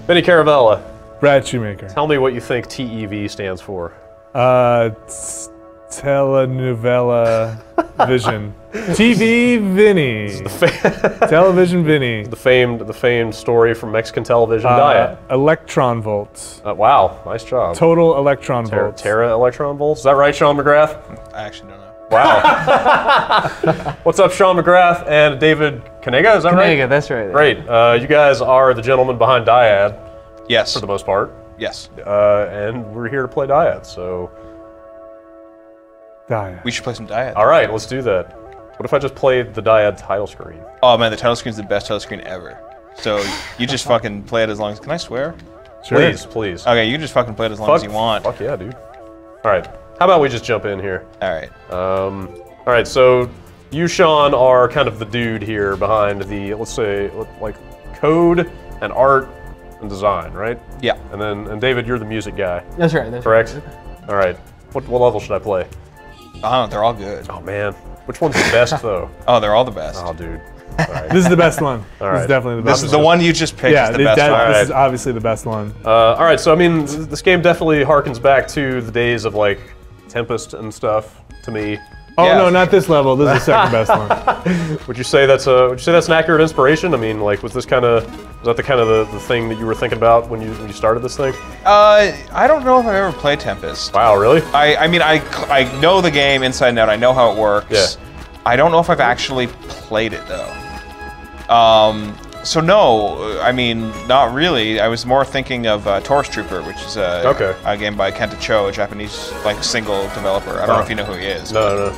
Benny Caravella. Brad Shoemaker. Tell me what you think TEV stands for. Telenovela Vision. TV Vinny. Television Vinny. The famed story from Mexican television, Dyad. Electron volts. Wow, nice job. Total electron volts. Tera electron volts. Is that right, Sean McGrath? I actually don't know. Wow. What's up, Sean McGrath and David Kanega? Is that right? Kanega, that's right. Great. You guys are the gentlemen behind Dyad. Yes. For the most part. Yes. And we're here to play Dyad, so... Dyad. We should play some Dyad. All right, let's do that. What if I just played the Dyad title screen? Oh man, the title screen's the best title screen ever. So you just fucking play it as long as... Can I swear? Sure. Please, please. Okay, you just fucking play it as long as you want. Fuck yeah, dude. All right. How about we just jump in here? All right. All right, so you, Sean, are kind of the dude here behind the, let's say, like, code and art and design, right? Yeah. And David, you're the music guy. That's right. That's correct? Right. All right. What level should I play? Oh, they're all good. Oh, man. Which one's the best, though? Oh, they're all the best. Oh, dude. All right. This is the best one. All right. This is definitely the best one. This is the one you just picked. Yeah, is the best one. this is obviously the best one. All right, so I mean, this game definitely harkens back to the days of like Tempest and stuff to me. Oh Yeah. no, not this level. This is the second best one. Would you say that's an accurate inspiration? I mean, like, was that the kind of the thing that you were thinking about when you started this thing? I don't know if I've ever played Tempest. Wow, really? I mean, I know the game inside and out. I know how it works. Yeah. I don't know if I've actually played it though. So no, I mean, not really. I was more thinking of Tourist Trooper, which is a game by Kenta Cho, a Japanese like single developer. I don't know if you know who he is. No.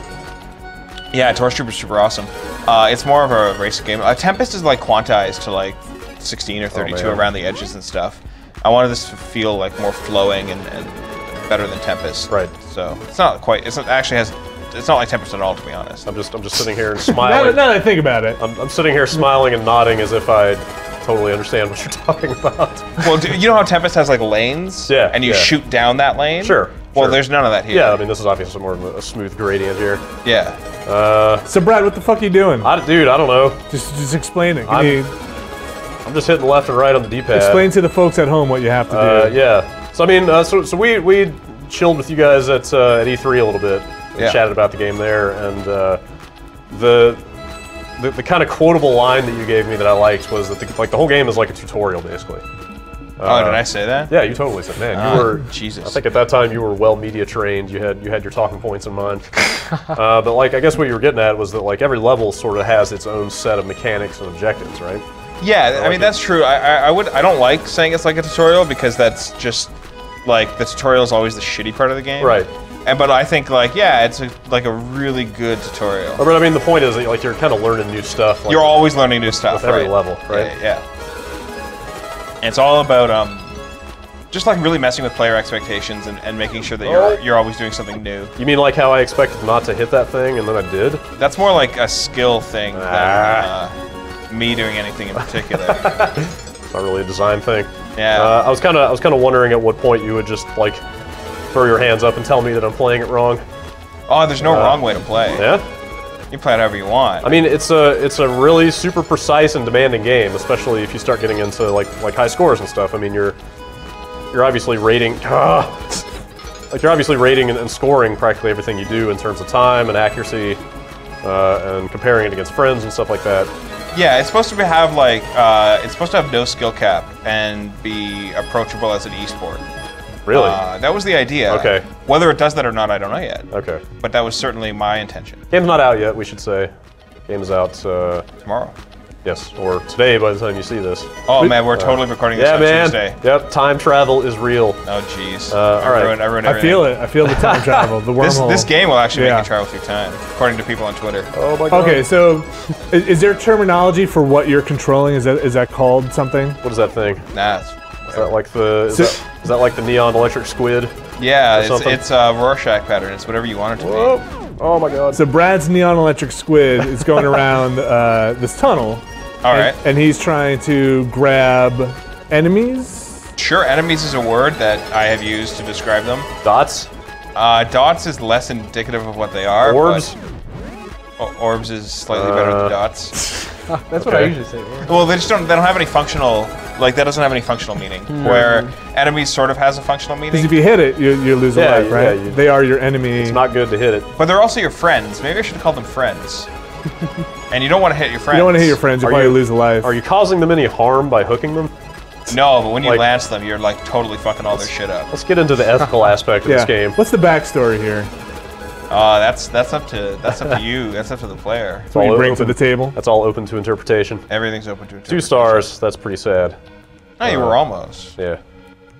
Yeah, Tourist Trooper is super awesome. It's more of a racing game. Tempest is like quantized to like 16 or 32 around the edges and stuff. I wanted this to feel like more flowing and better than Tempest. Right. So it's not quite. It's not like Tempest at all, to be honest. I'm just sitting here and smiling. now that I think about it. I'm sitting here smiling and nodding as if I totally understand what you're talking about. Well, you know how Tempest has like lanes? Yeah. And you shoot down that lane? Sure. Well, there's none of that here. Yeah, I mean, this is obviously more of a smooth gradient here. Yeah. So Brad, what the fuck are you doing? Dude, I don't know. Just explain it. I'm just hitting left and right on the D-pad. Explain to the folks at home what you have to do. Yeah. So I mean, so we chilled with you guys at E3 a little bit. And chatted about the game there, and the kind of quotable line that you gave me that I liked was that the whole game is like a tutorial, basically. Oh, did I say that? Yeah, you totally said, man. You were Jesus. I think at that time you were well media trained. You had your talking points in mind. But like, I guess what you were getting at was that like every level sort of has its own set of mechanics and objectives, right? Yeah, I mean that's true. I don't like saying it's like a tutorial because that's just like the tutorial is always the shitty part of the game. Right. But I think like it's like a really good tutorial. But I mean the point is that like you're kind of learning new stuff. Like, you're always learning new stuff with every level, right? Yeah. And it's all about just like really messing with player expectations and making sure that you're always doing something new. You mean like how I expected not to hit that thing and then I did? That's more like a skill thing than me doing anything in particular. It's not really a design thing. Yeah. I was kind of wondering at what point you would just like throw your hands up and tell me that I'm playing it wrong. Oh, there's no wrong way to play. Yeah? You play it however you want. I mean, it's a really super precise and demanding game, especially if you start getting into like high scores and stuff. I mean, you're obviously rating you're obviously rating and scoring practically everything you do in terms of time and accuracy, and comparing it against friends and stuff like that. Yeah, it's supposed to have like it's supposed to have no skill cap and be approachable as an esport. Really? That was the idea. Okay. Whether it does that or not, I don't know yet. Okay. But that was certainly my intention. Game's not out yet, we should say. Game is out tomorrow. Yes, or today by the time you see this. Oh man, we're totally recording this on Tuesday. Yep, time travel is real. Oh jeez. All right. I ruined everything. I feel it. I feel the time travel, the wormhole. This game will actually make you travel through time, according to people on Twitter. Oh my god. Okay, so is there terminology for what you're controlling? Is that called something? What is that thing? Nah. Is that like is that like the neon electric squid? Yeah, it's a Rorschach pattern. It's whatever you want it to be. Oh my god. So Brad's neon electric squid is going around this tunnel. All right. And he's trying to grab enemies? Sure, enemies is a word that I have used to describe them. Dots? Dots is less indicative of what they are. Orbs? Orbs is slightly better than dots. That's what I usually say. Well, they don't have any functional Like, that doesn't have any functional meaning. Where enemies sort of has a functional meaning. Because if you hit it, you lose a Yeah, life, right? yeah, They are your enemy. It's not good to hit it. But they're also your friends. Maybe I should have called them friends. And you don't want to hit your friends. You don't want to hit your friends, you probably lose a life. Are you causing them any harm by hooking them? No, but when you Like- lance them, you're like totally fucking all their shit up. Let's get into the ethical aspect of this game. What's the backstory here? That's up to you. That's up to the player. What you all bring to open- the table? That's all open to interpretation. Everything's open to 2 interpretation. stars. That's pretty sad. No, you were almost. Yeah.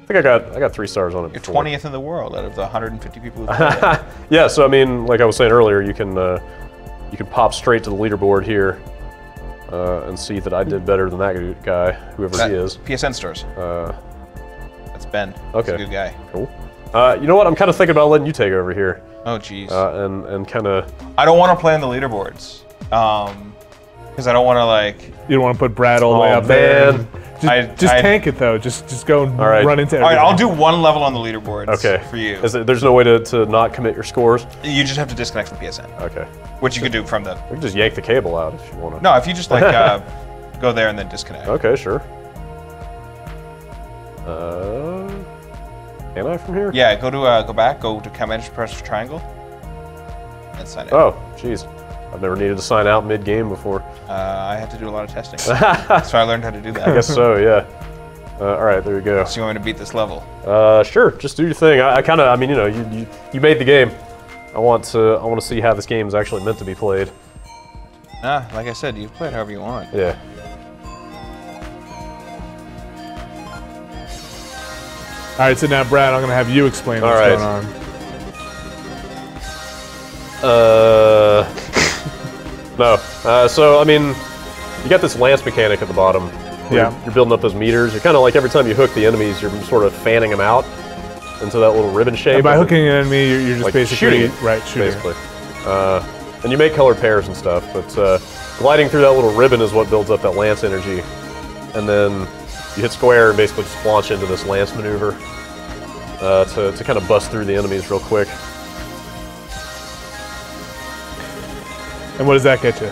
I think I got 3 stars on it. You're before. 20th in the world out of the 150 people who played it. Yeah. So I mean, like I was saying earlier, you can pop straight to the leaderboard here and see that I did better than that guy, whoever he is. PSN stores. That's Ben. Okay. He's a good guy. Cool. You know what? I'm kind of thinking about letting you take over here. Oh, jeez. And kind of. I don't want to play on the leaderboards. Because I don't want to, like... You don't want to put Brad all the way Oh, up there. man. Just tank it, though. Just go and right. run into All everything. right, I'll do 1 level on the leaderboards Okay. for you. There's no way to not commit your scores? You just have to disconnect from PSN. Okay. Which you could do from the... We can just yank the cable out if you want to. No, if you just, like, go there and then disconnect. Okay, sure. Can I from here? Yeah, go back, go to Account Manager, press triangle, and sign in. Oh, jeez. I've never needed to sign out mid-game before. I had to do a lot of testing. So I learned how to do that. I guess so, yeah. All right, there we go. So you want me to beat this level? Sure, just do your thing. I mean, you know, you made the game. I want to see how this game is actually meant to be played. Like I said, you play it however you want. Yeah. All right, so now, Brad, I'm going to have you explain what's right. going on. No. So, I mean, you got this lance mechanic at the bottom. Yeah. You're building up those meters. You're kind of like every time you hook the enemies, you're sort of fanning them out into that little ribbon shape. And by hooking an enemy, you're just like basically shooting it, shooting. basically. And you make colored pairs and stuff, but gliding through that little ribbon is what builds up that lance energy. And then you hit square and basically just launch into this lance maneuver to kind of bust through the enemies real quick. And what does that get you?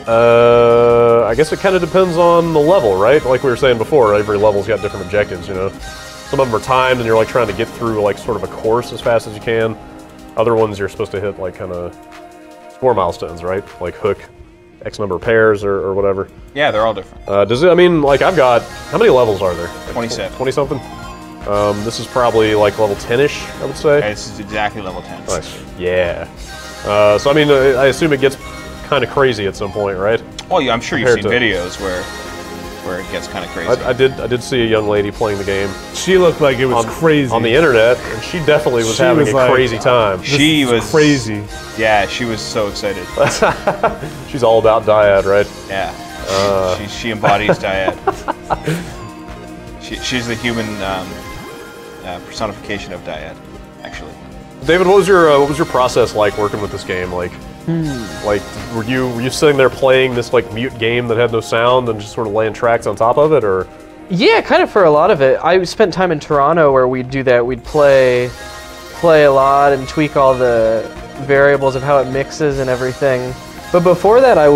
I guess it kind of depends on the level, right? Like we were saying before, every level's got different objectives, you know? Some of them are timed and you're like trying to get through like sort of a course as fast as you can. Other ones you're supposed to hit like kind of score milestones, right? Like hook X number of pairs or whatever. Yeah, they're all different. Does it, I mean, like I've got, how many levels are there? Like 27. 20 something? This is probably like level 10-ish, I would say. Okay, this is exactly level 10. Nice. Yeah. So I mean, I assume it gets kind of crazy at some point, right? Well, yeah, I'm sure you've seen Compared to- videos where it gets kind of crazy. I did see a young lady playing the game She looked like it was crazy. on the internet, and she definitely was She having was a like, crazy time. She was crazy. Yeah, she was so excited. She's all about Dyad, right? Yeah. She embodies Dyad. She's the human personification of Dyad, actually. David, what was your process like working with this game? Like were you sitting there playing this like mute game that had no sound and just sort of laying tracks on top of it, or? Yeah, kind of for a lot of it. I spent time in Toronto where we'd do that. We'd play a lot and tweak all the variables of how it mixes and everything. But before that, I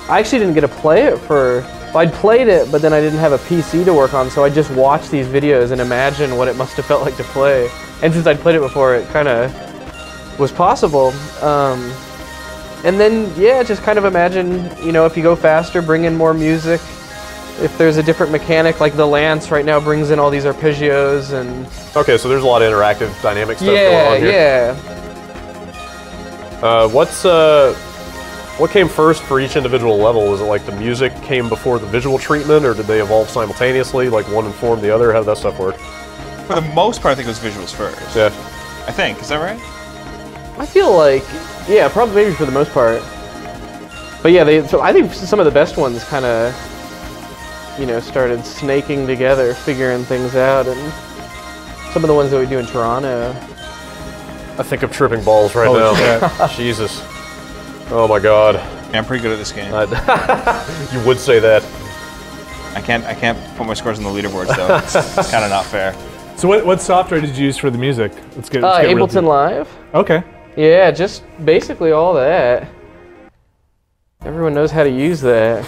actually didn't get to play it I'd played it, but then I didn't have a PC to work on, so I just watched these videos and imagine what it must have felt like to play. And since I'd played it before, it kind of was possible. And then, yeah, just kind of imagine, you know, if you go faster, bring in more music. If there's a different mechanic, like the lance right now brings in all these arpeggios and... Okay, so there's a lot of interactive dynamic stuff going on here. Yeah. What came first for each individual level? Was it like the music came before the visual treatment, or did they evolve simultaneously, like one informed the other? How did that stuff work? For the most part, I think it was visuals first. Yeah. I think. Is that right? I feel like, yeah, probably maybe for the most part. But yeah, so I think some of the best ones kind of, you know, started snaking together, figuring things out, and some of the ones that we do in Toronto. I think of tripping balls right Holy now. Jesus. Oh my God. Yeah, I'm pretty good at this game. You would say that. I can't put my scores on the leaderboards though. It's kind of not fair. So what software did you use for the music? Let's get real Ableton deep. Live. Okay. Yeah, just basically all that. Everyone knows how to use that.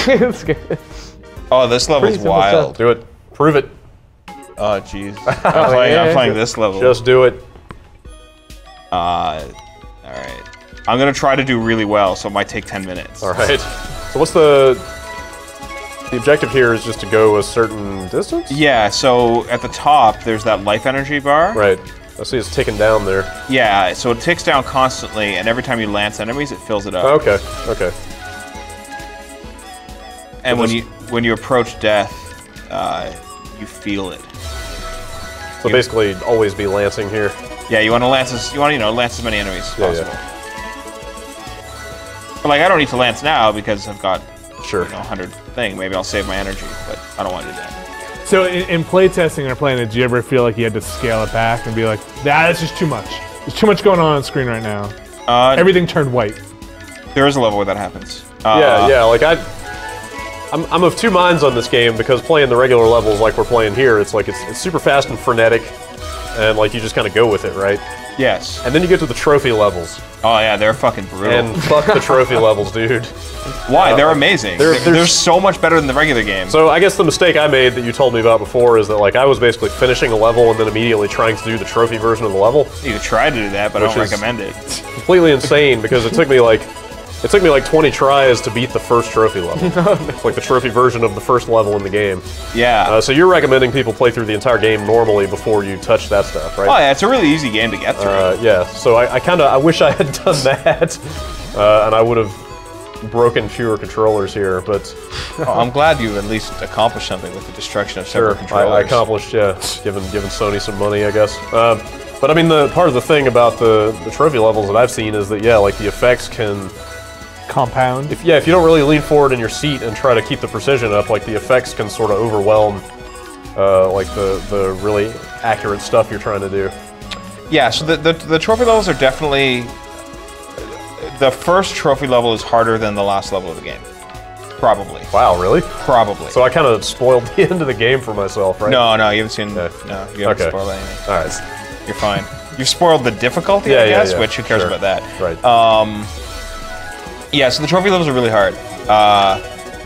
It's good. Oh, this level's simple wild. stuff. Do it. Prove it. Oh, jeez. I'm playing this level. Just do it. All right. I'm gonna try to do really well, so it might take 10 minutes. All right. So what's the objective here? Is just to go a certain distance? Yeah. So at the top, there's that life energy bar. Right. I see it's ticking down there. Yeah. So it ticks down constantly, and every time you lance enemies, it fills it up. Okay. Okay. And when you approach death, you feel it. So basically, always be lancing here. Yeah, you want to lance as lance as many enemies as possible. Yeah. But like, I don't need to lance now because I've got Sure. 100 thing. Maybe I'll save my energy, but I don't want to do that. So in playtesting or playing it, do you ever feel like you had to scale it back and be like, that's just too much. There's too much going on screen right now. Everything turned white. There is a level where that happens. Yeah. Like I'm of two minds on this game because playing the regular levels like we're playing here, it's like it's super fast and frenetic, and like you just kind of go with it, right? Yes. And then you get to the trophy levels, Oh yeah, they're fucking brutal. and fuck the trophy levels, dude. Why? They're amazing. They're so much better than the regular game. So I guess the mistake I made that you told me about before is that like I was basically finishing a level and then immediately trying to do the trophy version of the level. You could try to do that, but I Which don't is- recommend it. Completely insane because it took me like 20 tries to beat the first trophy level. Like the trophy version of the first level in the game. Yeah. So you're recommending people play through the entire game normally before you touch that stuff, right? Oh yeah, it's a really easy game to get through. Yeah, so I wish I had done that, and I would have broken fewer controllers here, but I'm glad you at least accomplished something with the destruction of several I controllers. accomplished, giving Sony some money, I guess. But I mean, the part of the thing about the trophy levels that I've seen is that, like the effects can... Compound. If you don't really lean forward in your seat and try to keep the precision up, like the effects can sort of overwhelm like the really accurate stuff you're trying to do. Yeah, so the trophy levels are definitely... The first trophy level is harder than the last level of the game. Probably. Wow, really? Probably. So I kind of spoiled the end of the game for myself, right? No, you haven't seen... Yeah. No, you haven't Okay. spoiled anything. All right. You're fine. You've spoiled the difficulty, Yeah, I guess, yeah. which who cares Sure. about that? Right. Yeah, so the trophy levels are really hard.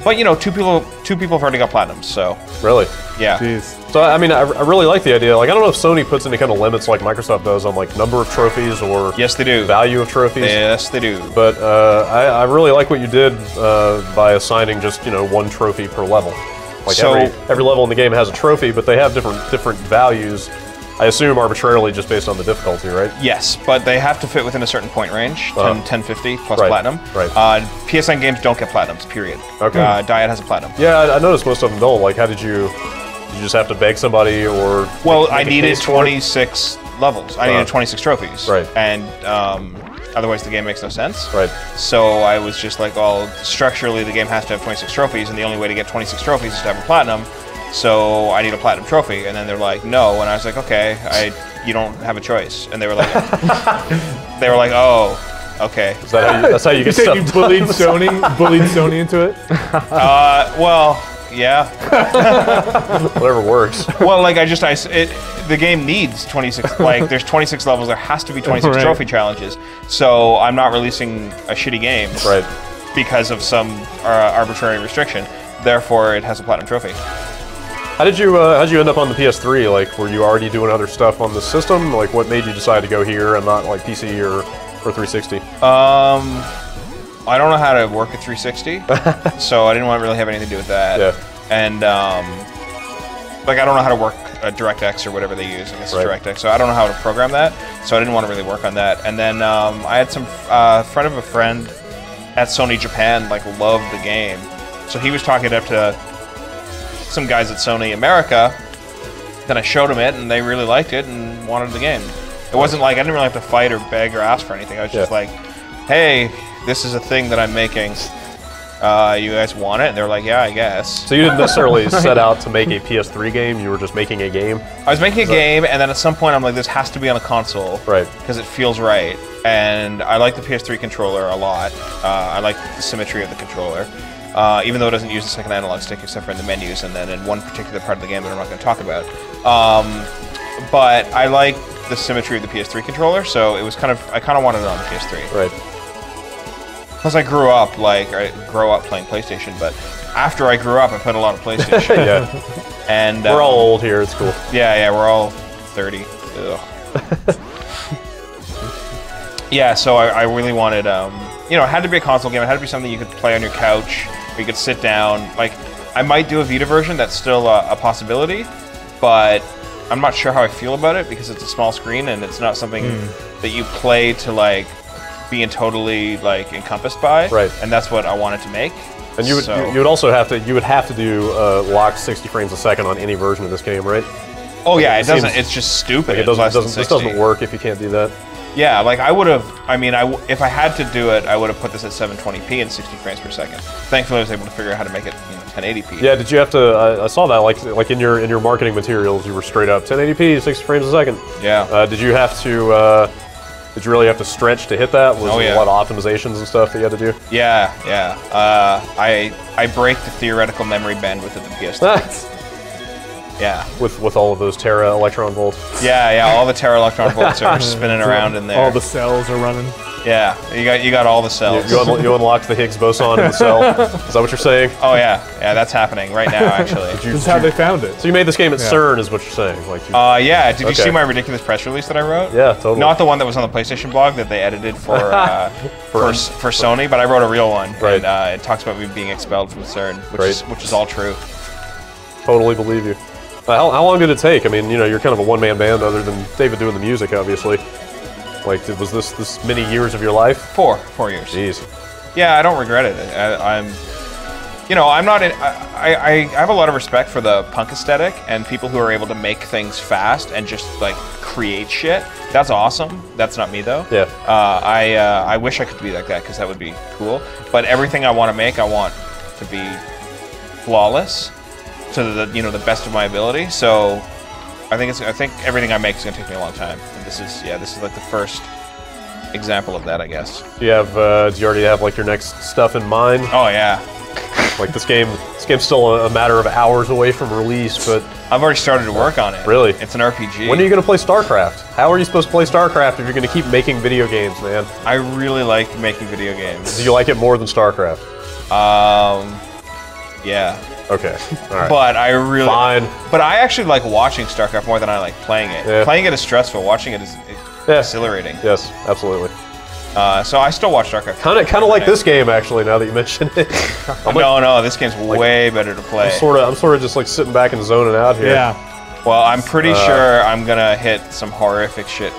But you know, two people have already got platinums, so Really? yeah. Jeez. So I mean, I really like the idea. Like, I don't know if Sony puts any kind of limits like Microsoft does on like number of trophies or Yes, they do. value of trophies. Yes, they do. But I really like what you did by assigning just one trophy per level. Like So- every level in the game has a trophy, but they have different values. I assume arbitrarily just based on the difficulty, right? Yes, but they have to fit within a certain point range, 1050 plus Right, platinum. right. PSN games don't get platinums, period. Okay. Dyad has a platinum. Yeah, I noticed most of them don't. Like, how did you just have to beg somebody or? Well, make I a needed case for it? 26 levels. I needed 26 trophies. Right. And otherwise the game makes no sense. Right. So I was just like, well, structurally the game has to have 26 trophies, and the only way to get 26 trophies is to have a platinum. So I need a platinum trophy, and then they're like, no, and I was like, okay, you don't have a choice, and they were like, oh, okay. Is that how you, that's how you You get said stuff you done? bullied Sony into it? Well, yeah. Whatever works. Well, like the game needs 26. Like there's 26 levels. There has to be 26 Right. trophy challenges. So I'm not releasing a shitty game Right. because of some arbitrary restriction. Therefore, it has a platinum trophy. How'd you end up on the PS3? Like, were you already doing other stuff on the system? Like, what made you decide to go here and not like PC or 360? I don't know how to work a 360, so I didn't want to really have anything to do with that. Yeah. And like I don't know how to work a DirectX or whatever they use. I guess Right. it's DirectX. So I don't know how to program that. So I didn't want to really work on that. And then I had some friend of a friend at Sony Japan like loved the game, so he was talking it up to some guys at Sony America. Then I showed them it, and they really liked it and wanted the game. It wasn't like I didn't really have to fight or beg or ask for anything. I was just Yeah. like, "Hey, this is a thing that I'm making. You guys want it?" And they were like, "Yeah, I guess." So you didn't necessarily set out to make a PS3 game. You were just making a game. I was making a game, and then at some point I'm like, "This has to be on a console, Right. Because it feels right." And I like the PS3 controller a lot. I like the symmetry of the controller. Even though it doesn't use the second analog stick except for in the menus and then in one particular part of the game that I'm not going to talk about. But I like the symmetry of the PS3 controller, so it was I kind of wanted it on the PS3. Right. Plus I grew up playing PlayStation, but after I grew up, I played a lot of PlayStation. Yeah. And we're all old here. It's cool. Yeah, we're all 30. Ugh. Yeah, so I really wanted, you know, it had to be a console game. It had to be something you could play on your couch, where you could sit down. Like, I might do a Vita version. That's still a possibility, but I'm not sure how I feel about it because it's a small screen and it's not something that you play to like be totally like encompassed by. Right. And that's what I wanted to make. And you would also have to do locked 60 frames a second on any version of this game, right? Oh yeah, it doesn't. It's just stupid. Like this doesn't work if you can't do that. Yeah, like I would have. I mean, if I had to do it, I would have put this at 720p and 60 frames per second. Thankfully, I was able to figure out how to make it 1080p. Yeah, did you have to? I saw that like in your marketing materials, you were straight up 1080p, 60 frames a second. Yeah. Did you have to? Did you really have to stretch to hit that? Was there a lot of optimizations and stuff that you had to do? Yeah, yeah. I break the theoretical memory bandwidth of the PS3. Yeah. With all of those tera electron volts. Yeah, all the tera electron volts are spinning around in there. All the cells are running. Yeah, you got all the cells. You unlocked the Higgs boson in the cell. Is that what you're saying? Oh yeah, that's happening right now actually. This is how they found it. So you made this game at CERN, is what you're saying? Like. Yeah. Did you see my ridiculous press release that I wrote? Yeah, totally. Not the one that was on the PlayStation blog that they edited for for Sony, but I wrote a real one. Right. And it talks about me being expelled from CERN, which is all true. Totally believe you. How long did it take? I mean, you know, you're kind of a one-man band, other than David doing the music, obviously. Like, was this many years of your life? 4 years. Jeez. Yeah, I don't regret it. I'm not. I have a lot of respect for the punk aesthetic and people who are able to make things fast and just like create shit. That's awesome. That's not me though. Yeah. I wish I could be like that because that would be cool. But everything I want to make, I want to be flawless to the best of my ability. So I think everything I make is gonna take me a long time. And this is like the first example of that, I guess. Do you already have like your next stuff in mind? Oh yeah. Like this game's still a matter of hours away from release, but I've already started to work on it. Really? It's an RPG. When are you gonna play StarCraft? How are you supposed to play StarCraft if you're gonna keep making video games, man? I really like making video games. Do you like it more than StarCraft? Yeah. Okay. All right. But I really. Fine. But I actually like watching StarCraft more than I like playing it. Yeah. Playing it is stressful. Watching it is exhilarating. Yes, absolutely. So I still watch StarCraft. Kind of like this game, actually. Now that you mention it. No, this game's way better to play. I'm sort of just like sitting back and zoning out here. Yeah. Well, I'm pretty sure I'm gonna hit some horrific shit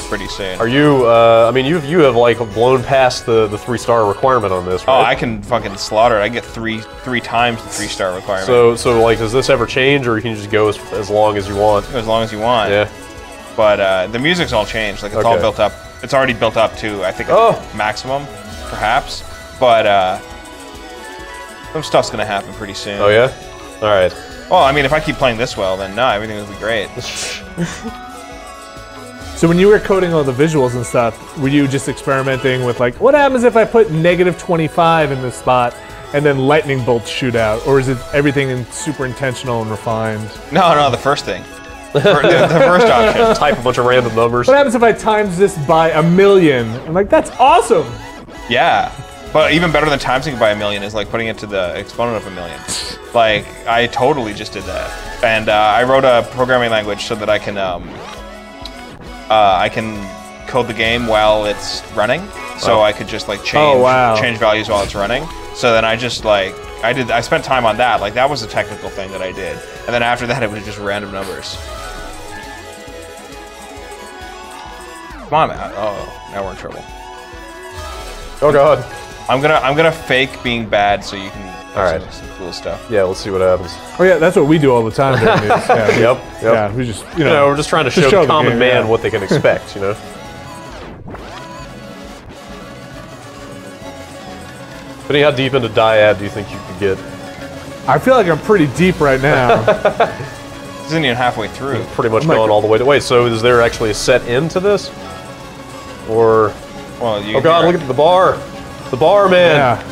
pretty soon. Are you? I mean, you have like blown past the 3-star requirement on this, right? Oh, I can fucking slaughter it. I get three times the 3-star requirement. So like, does this ever change, or you can just go as long as you want? As long as you want. Yeah. But the music's all changed. Like it's all built up. It's already built up to I think maximum, perhaps. But some stuff's gonna happen pretty soon. Oh yeah. All right. Well, I mean, if I keep playing this well, then no, everything will be great. So when you were coding all the visuals and stuff, were you just experimenting with like, what happens if I put -25 in this spot and then lightning bolts shoot out? Or is it everything super intentional and refined? No, the first thing. The first option. Type a bunch of random numbers. What happens if I times this by 1,000,000? I'm like, that's awesome! Yeah. But even better than timesing it by 1,000,000 is like putting it to the exponent of 1,000,000. Like, I totally just did that. And I wrote a programming language so that I can code the game while it's running. So I could just like change values while it's running. So then I just like, I spent time on that. Like that was a technical thing that I did. And then after that, it was just random numbers. Come on, man. Oh, now we're in trouble. Oh god. I'm gonna fake being bad so you can some cool stuff. Yeah, let's see what happens. Oh yeah, that's what we do all the time. Yeah. Yep. Yeah, we just we're just trying to show the common man what they can expect, you know. But how deep into Dyad do you think you could get? I feel like I'm pretty deep right now. This isn't even halfway through. Pretty much going all the way to. Wait, so is there actually a set end to this? Or? Well, oh god, look at the bar. The bar, man. Yeah.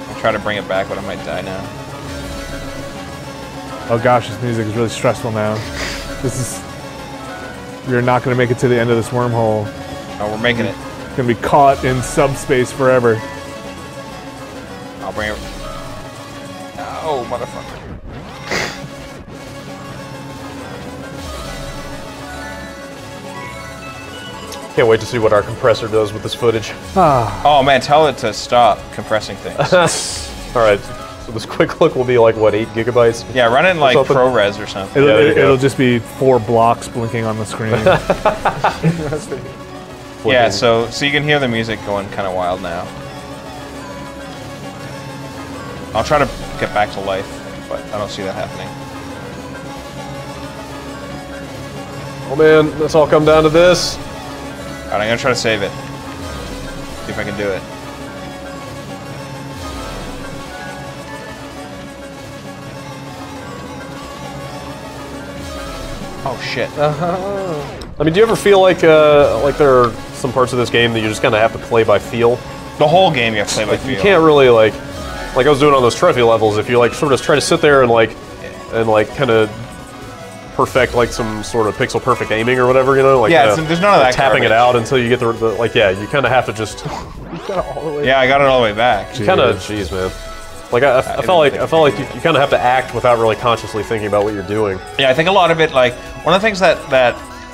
I'll try to bring it back, but I might die now. Oh gosh, this music is really stressful now. We're not going to make it to the end of this wormhole. Oh, we're making it. Going to be caught in subspace forever. I'll bring it. Oh, motherfucker. Can't wait to see what our compressor does with this footage. Oh man, tell it to stop compressing things. All right, so this quick look will be like, what, 8 gigabytes? Yeah, run it in like something. ProRes or something. It'll just be 4 blocks blinking on the screen. Yeah, so you can hear the music going kind of wild now. I'll try to get back to life, but I don't see that happening. Oh man, let's all come down to this. Alright, I'm gonna try to save it. See if I can do it. Oh shit. I mean, do you ever feel like there are some parts of this game that you just kind of have to play by feel? The whole game you have to play by feel. You can't really like I was doing on those trophy levels. If you like sort of try to sit there and kind of perfect like some sort of pixel perfect aiming or whatever, you know, like yeah, there's none of that tapping garbage. It out until you get the like yeah, you kind of have to just Yeah, I got it all the way back. kind of jeez man. Like I felt like you kind of have to act without really consciously thinking about what you're doing. Yeah, I think a lot of it, like, one of the things that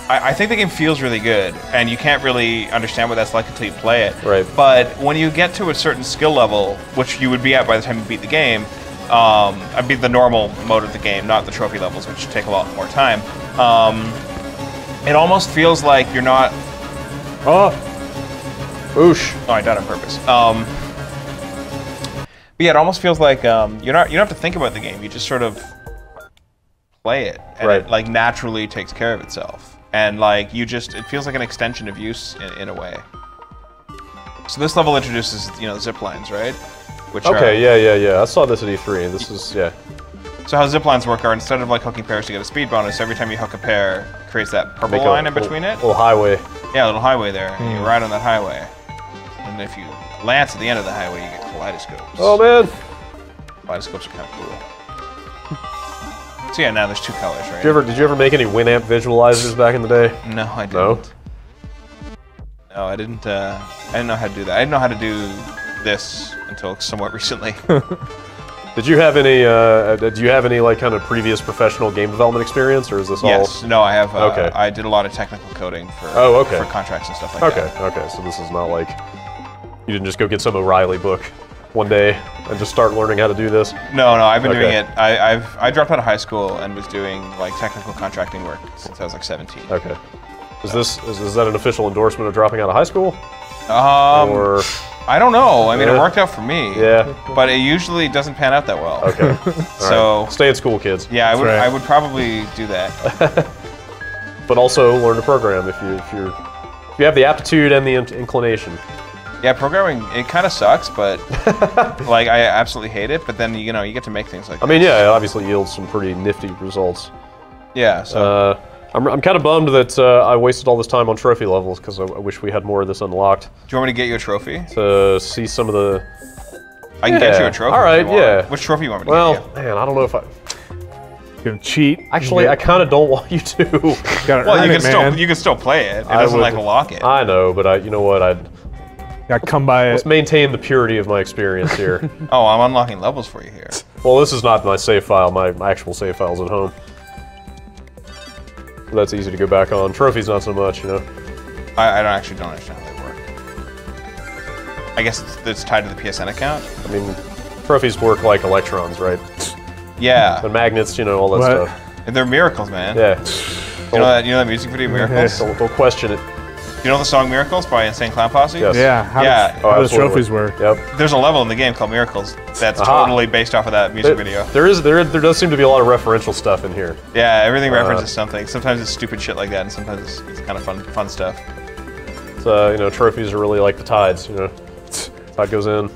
I think the game feels really good, and you can't really understand what that's like until you play it. Right. But when you get to a certain skill level, which you would be at by the time you beat the game, I beat the normal mode of the game, not the trophy levels, which take a lot more time. It almost feels like you're not. Oh, oosh! Oh, I died on purpose. But yeah, it almost feels like you don't have to think about the game. You just sort of play it, and right. it like naturally takes care of itself. And like it feels like an extension of use in a way. So this level introduces zip lines, right? Which yeah. I saw this at E3. This is yeah. So how zip lines work are instead of like hooking pairs to get a speed bonus, every time you hook a pair, it creates that purple line in between it. Little highway. Yeah, a little highway there. And you ride on that highway, and if you lance at the end of the highway, you get kaleidoscopes. Oh man. Kaleidoscopes are kind of cool. So yeah, now there's 2 colors, right? Did you ever make any Winamp visualizers back in the day? No, I didn't. No? No, I didn't. I didn't know how to do that. I didn't know how to do this until somewhat recently. Did you have any? Do you have any like kind of previous professional game development experience, or is this all? Yes. No, I have. Okay. I did a lot of technical coding for. Okay. For contracts and stuff like that. Okay. So this is not like you didn't just go get some O'Reilly book one day and just start learning how to do this. No, I've been doing it. I dropped out of high school and was doing like technical contracting work since I was like 17. Okay. Is that an official endorsement of dropping out of high school? Or I don't know. I mean, Yeah. it worked out for me. Yeah. But it usually doesn't pan out that well. Okay. So stay in school, kids. yeah, I would. right. I would probably do that. But also learn to program if you have the aptitude and the inclination. Yeah, programming, it kind of sucks, but like I absolutely hate it. But then you get to make things like. I mean, yeah, it obviously yields some pretty nifty results. Yeah. So. I'm kind of bummed that I wasted all this time on trophy levels because I wish we had more of this unlocked. Do you want me to get you a trophy? To see some of the. I can get you a trophy. All right, if you want. yeah. Which trophy you want me to Well, get you? man, I don't know if I. You can cheat. Actually, I kind of don't want you to. Gotta Well, earn you it, can man. you can still play it. It I doesn't would- like lock it. I know, but you know what? Gotta come by Let's it. maintain the purity of my experience here. Oh, I'm unlocking levels for you here. Well, this is not my save file. My actual save file's at home. So that's easy to go back on. Trophies, not so much, you know. I don't understand how they work. I guess it's tied to the PSN account. I mean, trophies work like electrons, right? Yeah, And magnets, you know, all that What? stuff. they're miracles, man. Yeah. You know that music video, Miracles? Don't question it. You know the song Miracles by Insane Clown Posse? Yes. Yeah. How Yeah. How the absolutely. trophies work. Yep. There's a level in the game called Miracles that's Aha. totally based off of that music video. There does seem to be a lot of referential stuff in here. Yeah, everything references something. Sometimes it's stupid shit like that, and sometimes it's kind of fun stuff. So, you know, trophies are really like the tides, you know. Tide goes in,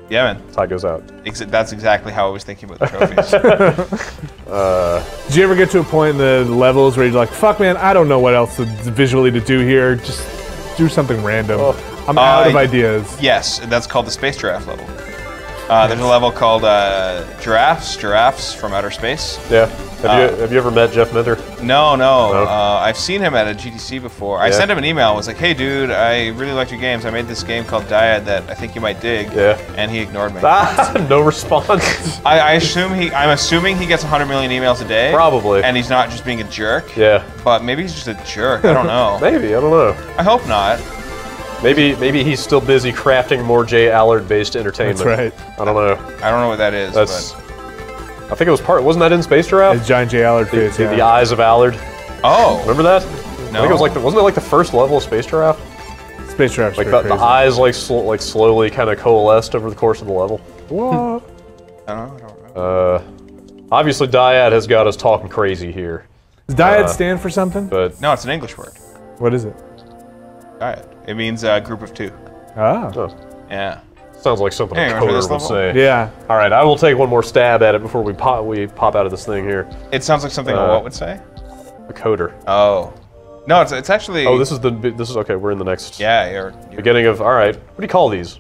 Yeah, man. tide goes out. That's exactly how I was thinking about the trophies. Did you ever get to a point in the levels where you're like, fuck man, I don't know what else visually to do here. Just do something random. I'm out of ideas. Yes, and that's called the Space Giraffe level. There's a level called Giraffes from Outer Space. Yeah. Have you ever met Jeff Minter? No. I've seen him at a GDC before. I sent him an email. I was like, hey, dude, I really liked your games. I made this game called Dyad that I think you might dig. Yeah. And he ignored me. No response. I'm assuming he gets 100 million emails a day. Probably. And he's not just being a jerk. Yeah. But maybe he's just a jerk. I don't know. Maybe. I don't know. I hope not. Maybe he's still busy crafting more Jay Allard-based entertainment. That's right. I don't know. I don't know what that is. That's. I think it was wasn't that in Space Giraffe? It's Giant J. Allard face, yeah. The eyes of Allard. Oh. Remember that? No. I think it was wasn't it like the first level of Space Giraffe? Space Giraffe's Like pretty the crazy. eyes slowly kind of coalesced over the course of the level. What? I don't know. Obviously Dyad has got us talking crazy here. Does Dyad stand for something? But No, it's an English word. What is it? Dyad. It means a group of two. Ah. Yeah. sounds like something Hey, a remember coder this would level? say. Yeah. All right, I will take one more stab at it before we pop out of this thing here. It sounds like something a what would say? A coder. Oh. No, it's actually. Oh, this is okay. We're in the next Yeah, you're beginning of. All right, what do you call these?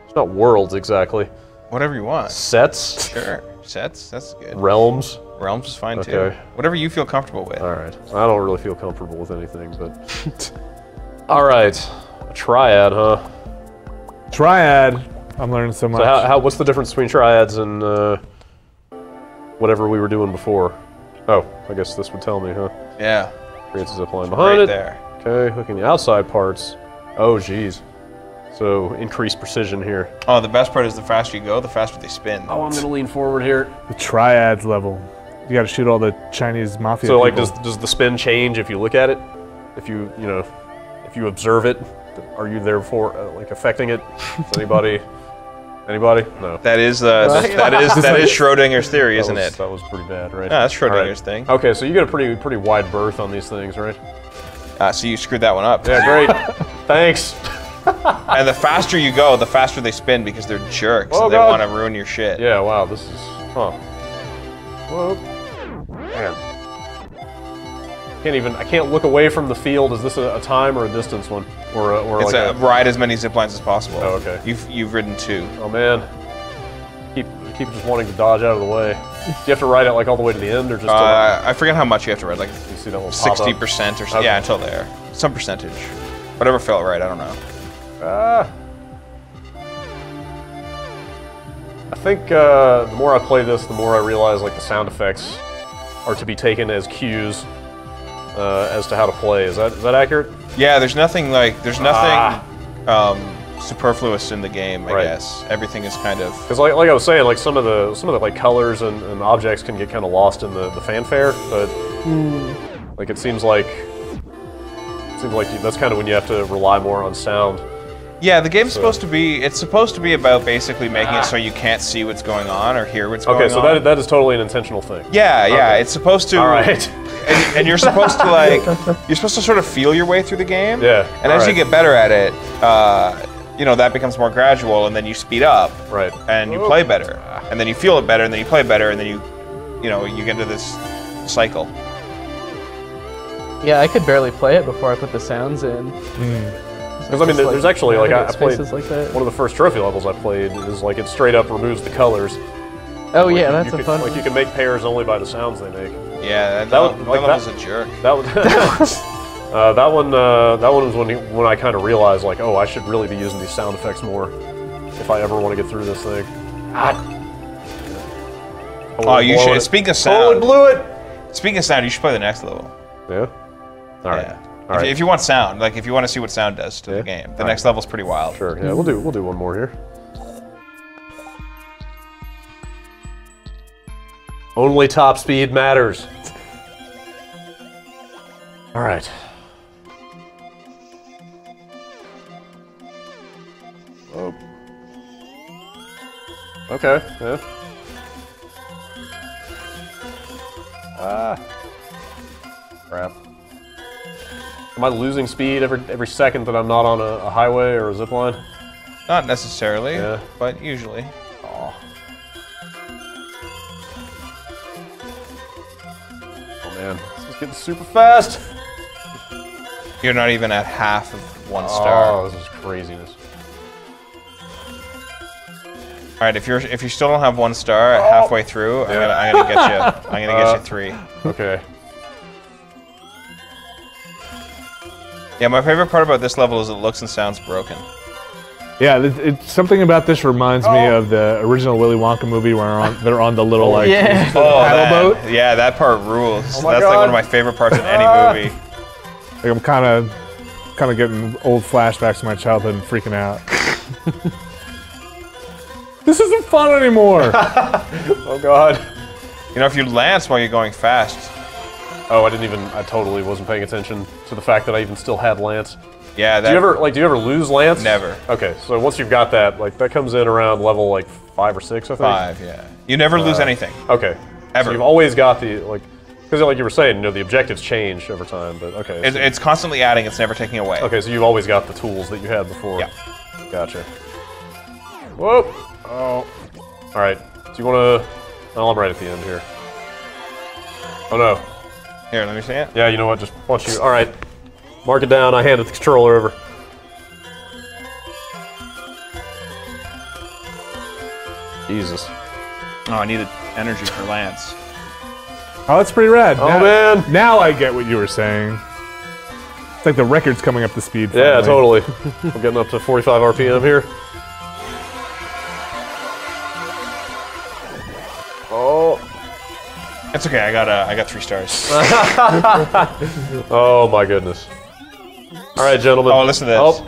It's not worlds exactly. whatever you want. Sets, Sure. Sets. That's good. realms. Realms is fine too. Okay. Whatever you feel comfortable with. All right, I don't really feel comfortable with anything, but. All right, a triad, huh? Triad. I'm learning so much. So what's the difference between triads and whatever we were doing before? Oh, I guess this would tell me, huh? Yeah. Creates a zip line behind Right it. there. Okay, hooking the outside parts. Oh, geez. So increased precision here. Oh, the best part is the faster you go, the faster they spin. Oh, I'm gonna lean forward here. The triads level. You got to shoot all the Chinese mafia. So, like, people. does the spin change if you look at it? If you observe it, are you therefore like affecting it? Is anybody? No. That is Schrodinger's theory, isn't it? That was pretty bad, right? Yeah, that's Schrodinger's All thing. Okay, so you get a pretty wide berth on these things, right? So you screwed that one up. Yeah, great. Thanks. And the faster you go, the faster they spin because they're jerks Oh, and they God. want to ruin your shit. Yeah, wow, this is, huh. Whoa. Man. I can't look away from the field. Is this a time or a distance one? Or It's like ride as many zip lines as possible. Oh, okay. You've ridden 2. Oh man. Keep just wanting to dodge out of the way. Do you have to ride it like all the way to the end or just I forget how much you have to ride, like you see that little pop up? 60% or something. Okay. Yeah, until there. Some percentage. Whatever felt right, I don't know. I think the more I play this, the more I realize like the sound effects are to be taken as cues as to how to play. Is that accurate? Yeah, there's nothing superfluous in the game, I guess. Everything is kind of Because like I was saying, like some of the like colors and objects can get kind of lost in the fanfare, but like it seems like that's kind of when you have to rely more on sound. Yeah, the game's supposed to be about basically making it so you can't see what's going on or hear what's going on. Okay, so that is totally an intentional thing. Yeah, Okay. it's supposed to. All right. And you're supposed to sort of feel your way through the game. Yeah. And as you get better at it, that becomes more gradual, and then you speed up. Right. And you play better, and then you feel it better, and then you play better, and then you get into this cycle. Yeah, I could barely play it before I put the sounds in. Because I mean, there's actually like I played spaces like that. one of the first trophy levels I played is like it straight up removes the colors. Oh Like, yeah, you that's a could, fun Like one. you can make pairs only by the sounds they make. Yeah, that like was a jerk. That was that one was when I kind of realized like, oh, I should really be using these sound effects more if I ever want to get through this thing. Oh, you should. Speaking of sound, blew it. Speaking of sound, you should play the next level. Yeah. All right. Yeah. All right. If you want sound, like if you want to see what sound does to the game, the next level's pretty wild. Sure. Yeah, we'll do one more here. Only top speed matters. All right. Oh. Okay. Yeah. Crap. Am I losing speed every second that I'm not on a highway or a zip line? Not necessarily, Yeah. but usually. Oh man, this is getting super fast. You're not even at half of 1 star. Oh, this is craziness. All right, if you still don't have 1 star halfway through, I'm gonna get you. I'm gonna get you 3. Okay. Yeah, my favorite part about this level is it looks and sounds broken. Yeah, it's something about this reminds me of the original Willy Wonka movie where they're on the little like paddle boat. Yeah, that part rules. That's God. like one of my favorite parts in any movie. Like I'm kind of getting old flashbacks to my childhood and freaking out. This isn't fun anymore. Oh God. You know, if you lance while you're going fast. Oh, I totally wasn't paying attention to the fact that I even still had Lance. Yeah, that, do you ever lose Lance? Never. Okay, so once you've got that, like that comes in around level like 5 or 6, I think. 5, yeah. You never lose anything. Okay. Ever. So you've always got the because like you were saying, you know, the objectives change over time, but okay. It's constantly adding. It's never taking away. Okay, so you've always got the tools that you had before. Yeah. Gotcha. Whoop. Oh. All right. Do you want to? Oh, I'm right at the end here. Oh no. Here, let me see it. Yeah, you know what? Just punch you. All right. Mark it down. I handed the controller over. Jesus. Oh, I needed energy for Lance. Oh, that's pretty rad. Oh, now, man. Now I get what you were saying. It's like the record's coming up to speed. Yeah, finally. totally. I'm getting up to 45 RPM here. Oh. It's okay. I got 3 stars. Oh my goodness. All right, gentlemen. Oh, listen to this. Oh.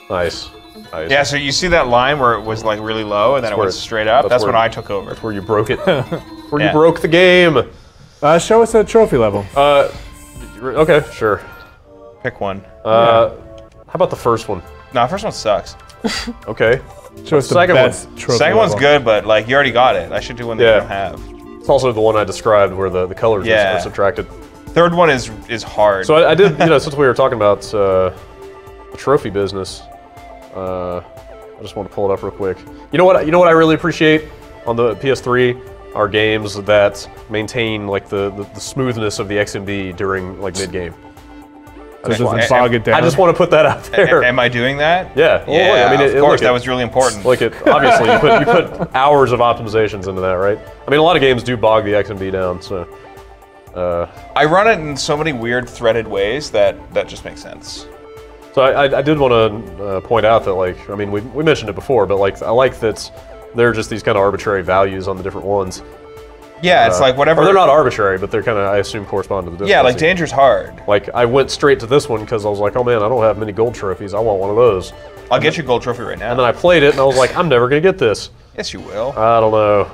Nice. Nice. Yeah, so you see that line where it was like really low and then it went straight up? That's when I took over. That's where you broke it. Where you broke the game. Show us a trophy level. Okay, sure. Pick one. How about the first one? No, the first one sucks. Okay. Show us the second best one. trophy Second level. one's good, but like you already got it. I should do one that you don't have. It's also the one I described where the colors are subtracted. Third one is hard. So I did, you know, since we were talking about the trophy business, I just want to pull it up real quick. You know what I really appreciate on the PS3 are games that maintain like the smoothness of the XMB during like mid game. So it doesn't bog it down. I just want to put that out there. Am I doing that? Yeah. Well, Yeah, I mean, of course, that was really important. Like it, obviously, you put hours of optimizations into that, right? I mean, a lot of games do bog the XMB down, so. I run it in so many weird threaded ways that just makes sense. So I did want to point out that, like, I mean, we mentioned it before, but like, I like that there are just these kind of arbitrary values on the different ones. Yeah, it's like whatever. Or they're not arbitrary, but they're kind of, I assume, correspond to the difficulty. Yeah, like Danger's hard. Like, I went straight to this one because I was like, oh man, I don't have many gold trophies. I want one of those. I'll get you a gold trophy right now. And then I played it, and I was like, I'm never going to get this. Yes, you will. I don't know.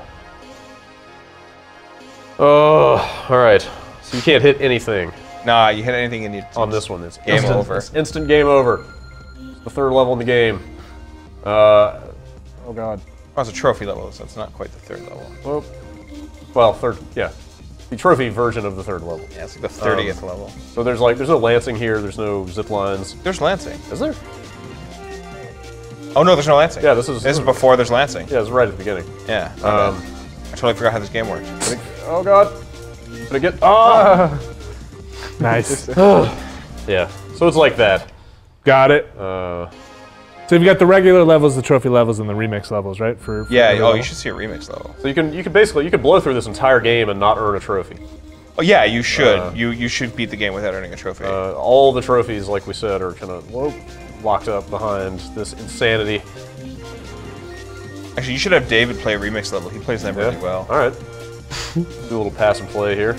Oh, all right. So you can't hit anything. Nah, you hit anything and you... On this one, it's game over. It's instant game over. It's the third level in the game. Oh god. Oh, it's a trophy level, so it's not quite the third level. Well, third, yeah. The trophy version of the third level. Yeah, it's like the 30th level. So there's no lancing here, there's no zip lines. There's lancing. Is there? Oh no, there's no lancing. Yeah, this is before there's lancing. Yeah, it's right at the beginning. Yeah. I totally forgot how this game works. Oh god. Did I get... Oh! Nice. Yeah, so it's like that. Got it. So you've got the regular levels, the trophy levels, and the remix levels, right? For yeah. every Oh, level? you should see a remix level. So you can blow through this entire game and not earn a trophy. Oh yeah, you should. You should beat the game without earning a trophy. All the trophies, like we said, are kind of locked up behind this insanity. Actually, you should have David play a remix level. He plays them really well. All right. Do a little pass and play here.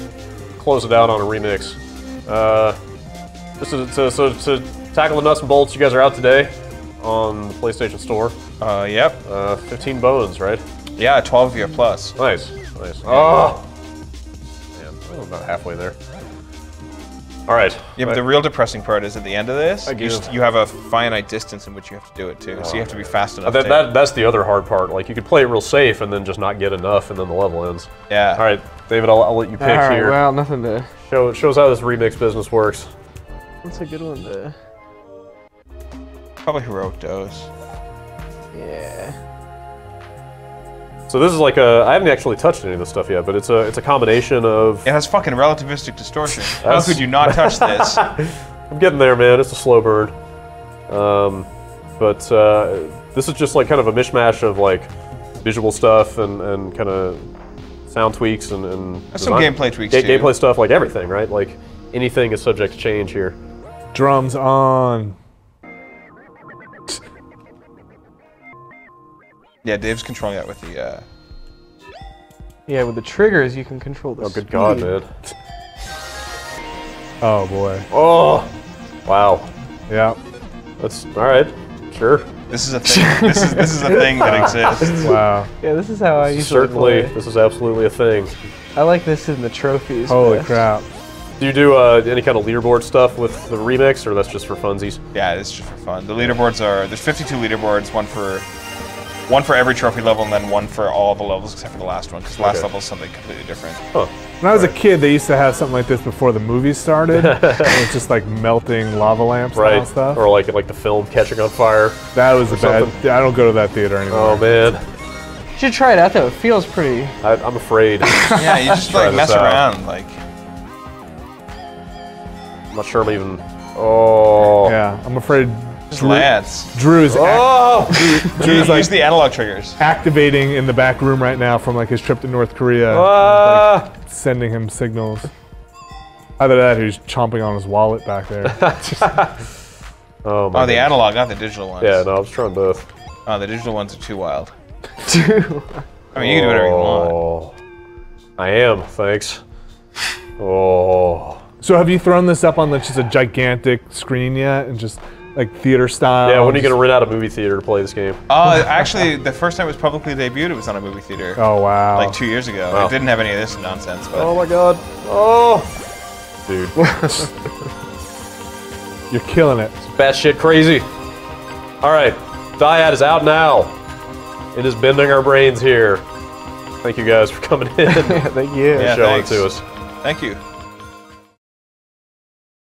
Close it out on a remix. Just to tackle the nuts and bolts, you guys are out today on the PlayStation Store. Yep. 15 bones, right? Yeah, 12 of you plus. Nice, nice. Oh! Man, I'm about halfway there. All right. Yeah, but the real depressing part is at the end of this, give. you have a finite distance in which you have to do it too. So you have to be fast enough. That's the other hard part. Like, you could play it real safe and then just not get enough, and then the level ends. Yeah. All right, David, I'll let you pick here. Well, nothing to... Shows how this remix business works. What's a good one to... Probably Heroic Dose. Yeah. So this is like I haven't actually touched any of this stuff yet, but it's a combination of... It has fucking relativistic distortion. How could you not touch this? I'm getting there, man. It's a slow burn. But this is just like kind of a mishmash of like visual stuff and kind of sound tweaks and some gameplay tweaks too. Gameplay stuff, like everything, right? Like anything is subject to change here. Drums on. Yeah, Dave's controlling that with the. Yeah, with the triggers you can control the Oh, good God, man. Oh boy. Oh, wow. Yeah. That's all right. Sure. This is a thing. this is a thing that exists. Wow. Yeah, this is how I usually Certainly, play. this is absolutely a thing. I like this in the trophies. Holy best. crap. Do you do any kind of leaderboard stuff with the remix, or that's just for funsies? Yeah, it's just for fun. The leaderboards there's 52 leaderboards, one for every trophy level, and then one for all the levels except for the last one, because the last level is something completely different. Huh. When I was a kid, they used to have something like this before the movies started. It was just like melting lava lamps Right. and stuff. Or like the film catching on fire. That was a bad. something. I don't go to that theater anymore. Oh man, You should try it out though. It feels pretty. I'm afraid. Yeah, you just Try like mess this out. around, like. I'm not sure I'm even. Oh. Yeah, I'm afraid Just Lance. Drew is Oh. Drew's Use the analog triggers. activating in the back room right now from like his trip to North Korea, Ah. like, sending him signals. Either that, or he's chomping on his wallet back there. Oh my. Oh, the analog, not the digital ones. Yeah, no, I was trying both. Oh, the digital ones are too wild. I mean, you can do whatever you want. Oh. I am. Thanks. Oh. So have you thrown this up on like just a gigantic screen yet, and just like theater style? Yeah, when are you gonna rent out a movie theater to play this game? Actually, the first time it was publicly debuted, it was on a movie theater. Oh wow! Like 2 years ago. Wow. It didn't have any of this nonsense, but. Oh my God. Oh. Dude. You're killing it. Batshit crazy. All right, Dyad is out now. It is bending our brains here. Thank you guys for coming in and Thank you. Yeah, showing thanks. it to us. Thank you.